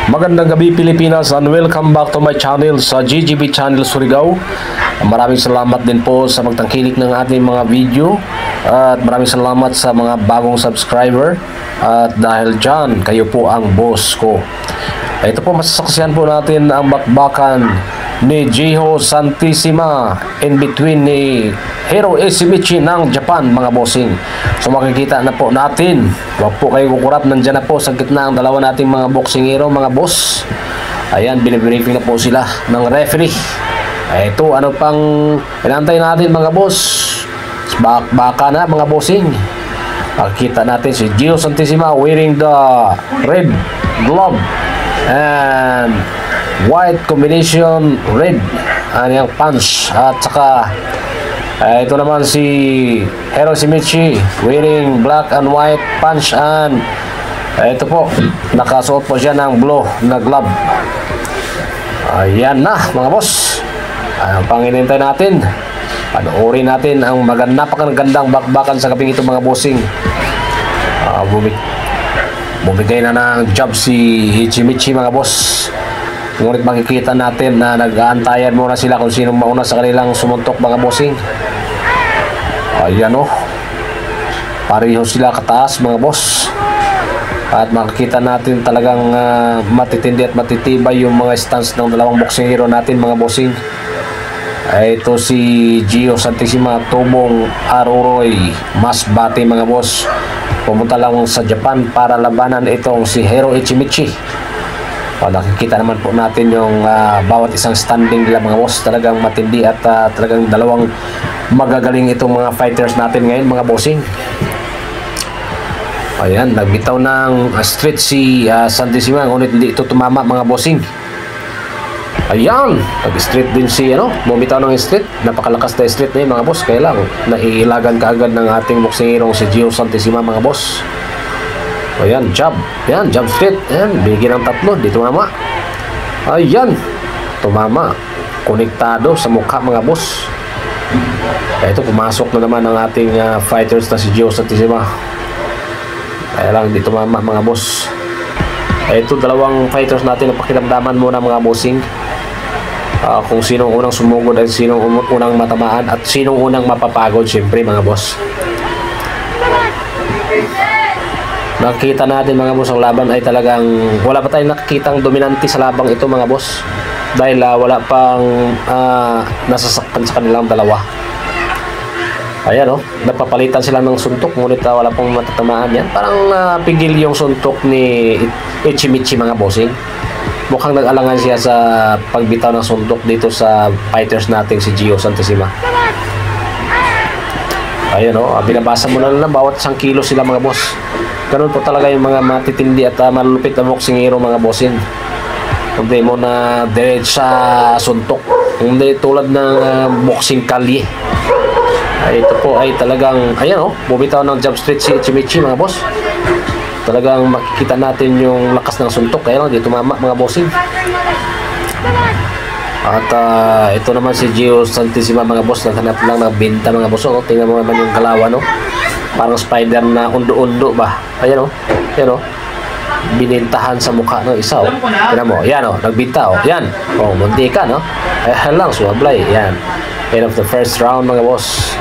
Magandang gabi Pilipinas and welcome back to my channel sa GGB Channel Surigao. Maraming salamat din po sa pagtangkilik ng ating mga video at maraming salamat sa mga bagong subscriber at dahil dyan kayo po ang boss ko. Ito po masasaksihan po natin ang bakbakan ni Jiho Santissima in between ni Hiro Ishimichi ng Japan mga bossing. So makikita na po natin, wag po kayo kukurap, nandyan na po sa gitna ang dalawa nating mga boxing hero mga boss. Ayan, binibriefing na po sila ng referee. Ito, ano pang inantay natin mga boss? Baka na mga bossing. Makikita natin si Jiho Santissima wearing the red glove and white combination red ang punch, at saka ito naman si Hiro Ishimichi wearing black and white punch, and ito po nakasuot po siya ng blue na glove. Ayan na mga boss, ang panginintay natin, panoorin natin ang napakagandang bakbakan sa gabing ito mga bossing. Bumigay na ng job si Ishimichi mga boss. Ngunit makikita natin na nag-aantayan muna sila kung sino mauna sa kanilang sumuntok mga bossing. Ayan o, pareho sila kataas mga boss. At makikita natin talagang matitindi at matitibay yung mga stance ng dalawang boxing hero natin mga bossing. Ito si Jiho Santissima, tubong Aruroy Masbate mga boss. Pumunta lang sa Japan para labanan itong si Hiro Ishimichi. Nakikita naman po natin yung bawat isang standing nila mga boss. Talagang matindi at talagang dalawang magagaling itong mga fighters natin ngayon mga bossing. Ayan, nagbitaw ng straight si Santissima, ngunit hindi ito tumama mga bossing. Ayan, nag-straight din si bumitaw ng straight. Napakalakas na straight na yun mga boss. Kaya lang, naiilagan kaagad ng ating boxing hero si Jiho Santissima mga boss. Ayan, jab. Ayan, jab straight. Ayan, bigyan ng tatlo. Di tumama. Ayan, tumama. Konektado sa mukha mga boss. Ito, pumasok na naman ang ating fighters na si Jiho Santissima. Kaya lang, di tumama mga boss. Ito, dalawang fighters natin na pakiramdaman muna mga bossing. Kung sinong unang sumugod at sinong unang matamaan at sinong unang mapapagod siyempre mga boss. Nakikita natin mga boss, ang laban ay talagang wala pa tayong nakikitang dominante sa labang ito mga boss, dahil wala pang nasasaktan sa kanilang dalawa. Ayan napapalitan sila ng suntok, ngunit wala pang matatamaan yan. Parang pigil yung suntok ni Ishimichi mga bossing. Mukhang nag-alangan siya sa pagbitaw ng suntok dito sa fighters natin si Jiho Santissima. Ayan binabasa mo na lang bawat isang kilo sila mga boss. Ganun po talaga yung mga matitindi at malulupit na boxing hero mga bossing. Hindi mo na diretso sa suntok, hindi tulad ng boxing kalye. Ito po ay talagang bumitaw ng jab straight si Ishimichi mga boss. Talagang makikita natin yung lakas ng suntok, kaya lang di tumama mga bossing. At ito naman si Jiho Santissima mga boss, naghanap lang ng binta mga boss. Tingnan mo naman yung kalawan parang spider na undo-undo ba. Ayan binintahan sa mukha ng isa Tingnan mo, yan nagbinta yan. Munti ka lang, suwablay. Yan, end of the first round mga boss.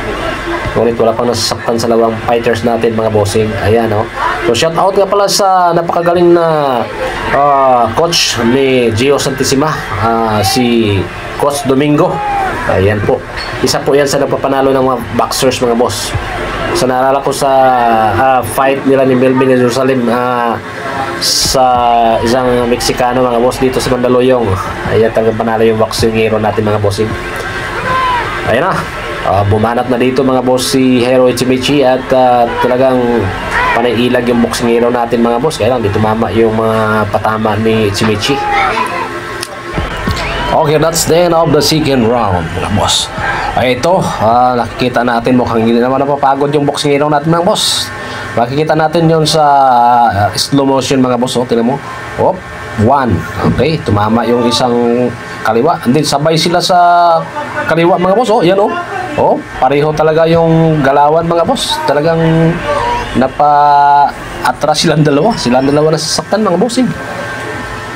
Ngunit wala pang nasasaktan sa lawang fighters natin mga bossing. Ayan So shout out nga pala sa napakagaling na coach ni Jiho Santissima, si Coach Domingo. Ayan po, isa po yan sa nagpapanalo ng mga boxers mga boss. So naalala ko sa fight nila ni Melvin Jerusalem sa isang Meksikano mga boss dito sa Mandaluyong. Ayan, talagang panalo yung boxing hero natin mga bossing. Ayan bumanat na dito mga boss si Hiro Ishimichi at talagang panailag yung boxing hero natin mga boss. Kaya lang dito tumama yung mga patama ni Ishimichi. Okay, that's the end of the second round mga boss. Ito, nakikita natin mukhang hindi naman napapagod yung boxing hero natin mga boss. Makikita natin yun sa slow motion mga boss. Tingnan mo. One. Okay, tumama yung isang kaliwa. And then sabay sila sa kaliwa mga boss. Yan pareho talaga yung galawan mga boss. Talagang napa atras silang dalawa nasasaktan mga bossing.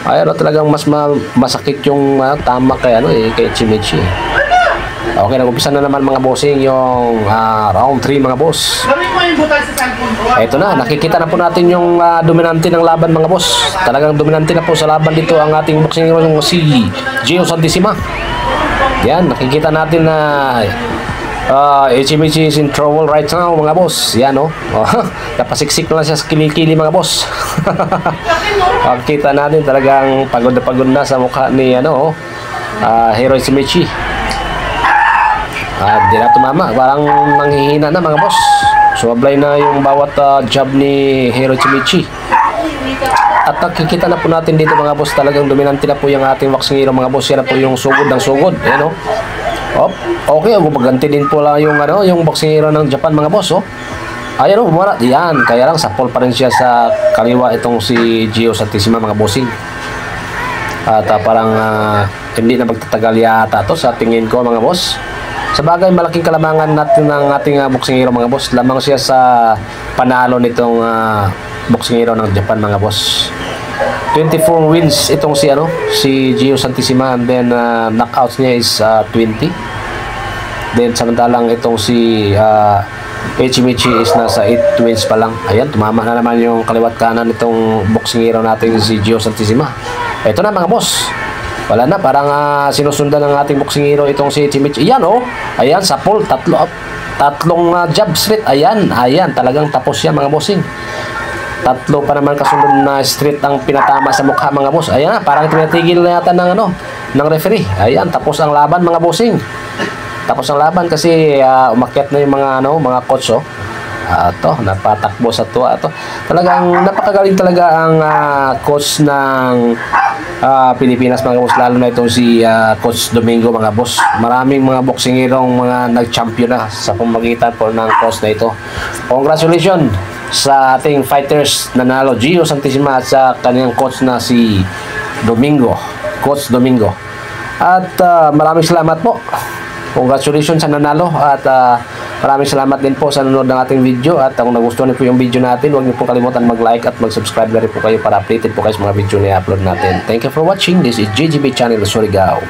Ayun, talagang mas masakit yung tama kay kay Chimichi. Okay, nag-umpisa na naman mga bossing yung round 3 mga boss. Ito na, nakikita na po natin yung dominante ng laban mga boss. Talagang dominante na po sa laban dito ang ating boxing hero si Gio Santissima. Yan, nakikita natin na Chimichi is in trouble right now mga boss. Yan napasiksik na lang siya sa kilikili mga boss. Kita natin talagang pagod na sa mukha ni Hero Chimichi. Di na tumama, parang nanghihina na mga boss. Sumablay na yung bawat jab ni Hero Chimichi. At nakikita na po natin dito mga boss, talagang dominante na po yung ating boxing hero mga boss. Yan na po yung sugod ng sugod. Ayan okay, gumaganti din po lang yung boxing hero ng Japan mga boss. Ayan bumara. Yan, kaya lang sa pole pa rin siya sa kaliwa itong si Gio Santissima mga bossing. At parang hindi na magtatagal yata to sa tingin ko mga boss. Sa bagay, malaking kalamangan natin ng ating boxing hero mga boss. Lamang siya sa panalo nitong boxing hero ng Japan mga boss. 24 wins itong si Gio Santissima, and then knockouts niya is 20. Then samantalang itong si Chimichi is nasa 8 wins pa lang. Ayan, tumama na naman yung kaliwat kanan itong boxing hero natin si Gio Santissima. Ito na mga boss. Wala na, parang sinusundan ng ating boxing hero itong si Chimichi. Ayan ayan sa pole, tatlong jab straight. Ayan, talagang tapos siya mga bossing. Tatlo pa naman kasunod na straight ang pinatama sa mukha mga boss. Ayan, parang tinatigil na yata ng referee. Ayan, tapos ang laban mga bossing. Tapos ang laban kasi umakyat na yung mga coach. Napatakbo sa tuwa. Talagang napakagaling talaga ang coach ng Pilipinas mga boss, lalo na itong si Coach Domingo mga boss. Maraming mga boxing hero mga nag-champion na sa pamagitan po ng coach na ito. Congratulations sa ating fighters na nanalo, Gio Santissima at sa kanyang coach na si Coach Domingo. At maraming salamat po. Congratulations sa nanalo, at maraming salamat din po sa nanonood ng ating video. At kung nagustuhan niyo po yung video natin, huwag niyo po kalimutan mag-like at mag-subscribe na rin po kayo para updated po kayo sa mga video na i-upload natin. Thank you for watching. This is JGB Channel Surigao.